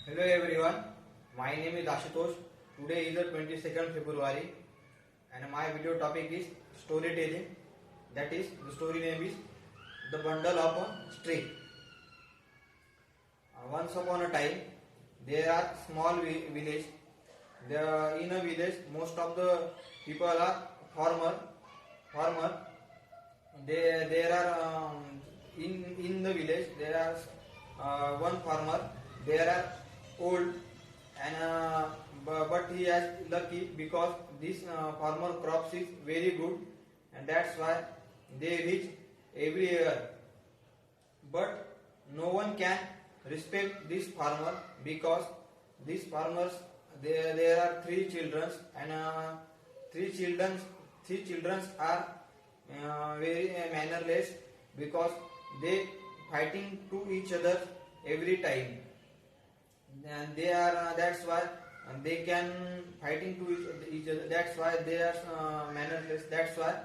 Hello everyone, my name is Ashutosh. Today is the 22nd February and my video topic is storytelling. That is, the story name is The Bundle of a String. Once upon a time, there are small village. In a village, most of the people are farmer. There are in the village there are one farmer. There are old and but he is lucky because this farmer crops is very good and that's why they reach every year. But no one can respect this farmer because these farmers there are three children and three children are very mannerless because they fighting to each other every time and they are that's why they can fighting to each other, that's why they are mannerless, that's why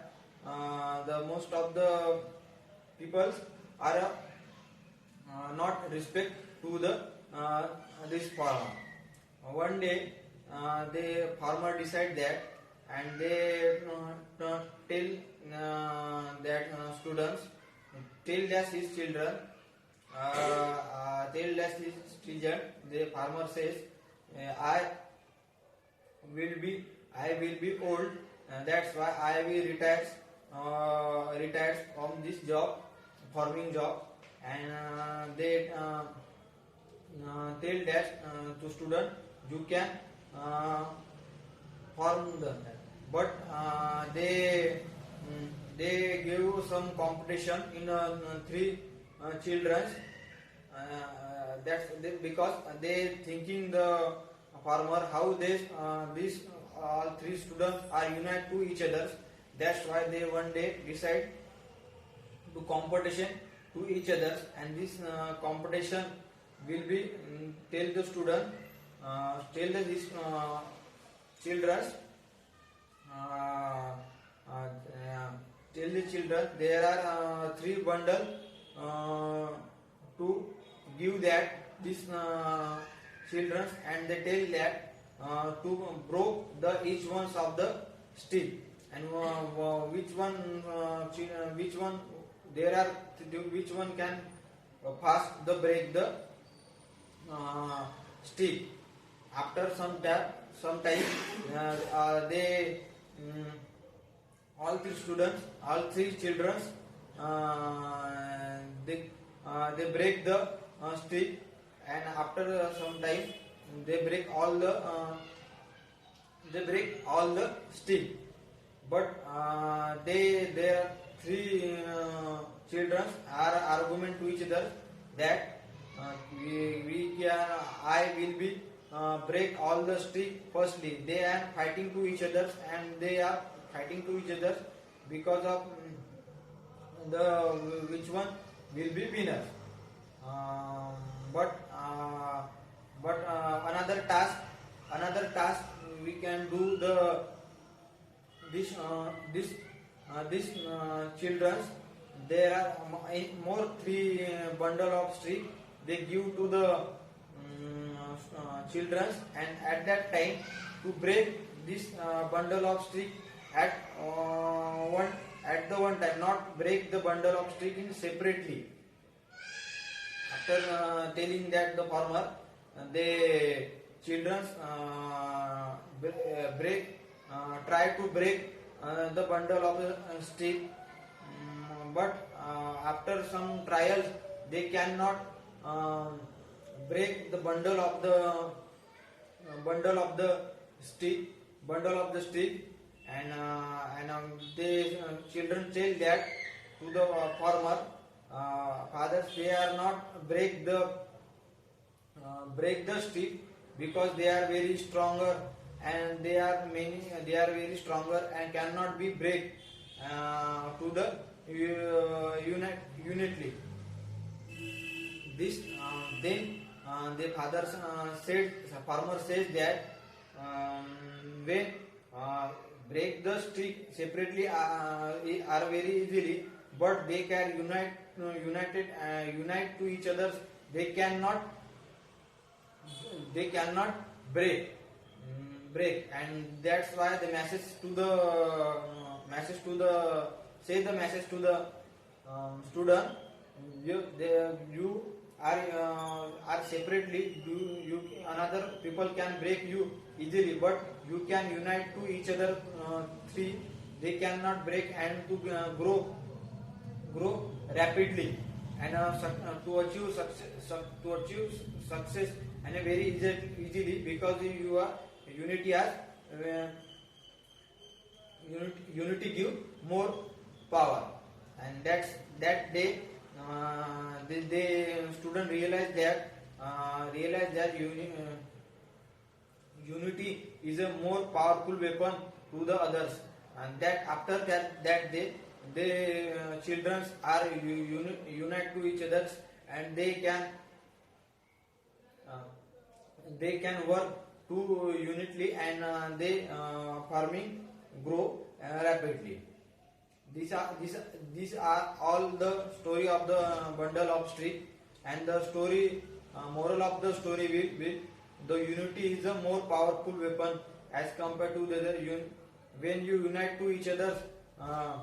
the most of the peoples are not respect to the this farmer. One day the farmer decide that and they tell that students tell that his children tell that his children, the farmer says I will be old that's why I will retire from this job, farming job, and they tell that to student you can farm the, but they give some competition in three children because they thinking the farmer how these all three students are unite to each other, that's why they one day decide to competition to each other and this competition will be tell the student these children tell the children there are three bundle to give that these children and they tell that to broke the each one of the stick and which one there are which one can fast the break the stick. After some time they all three children they break the stick and after some time they break all the stick, but their three children are argument to each other that we can I will be break all the stick firstly. They are fighting to each other and they are fighting to each other because of the which one will be winner. But another task we can do the this children there are more three bundle of stick they give to the children and at that time to break this bundle of stick at one time, not break the bundle of stick in separately. After telling that the farmer the children try to break the bundle of the stick, but after some trials they cannot break the bundle of stick and the children tell that to the farmer fathers they are not break the stick because they are very stronger and they are very stronger and cannot be break to the unitly. This then the farmer says that when break the stick separately are very easily, but they can unite to each other. They cannot they cannot break, and that's why the message to the say the message to the student. You are separately. You another people can break you easily, but you can unite to each other. Three, they cannot break and to grow rapidly, and to achieve success and very easily, because you are unity as unity give more power. And that day the student realize that unity is a more powerful weapon to the others, and that after that day the children are unite to each others, and uh, they can work to unitly, and they farming grow rapidly. These are all the story of the bundle of street, and the story moral of the story will the unity is a more powerful weapon as compared to the other when you unite to each other uh,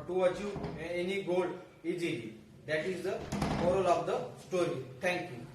to achieve any goal easily. That is the moral of the story. Thank you.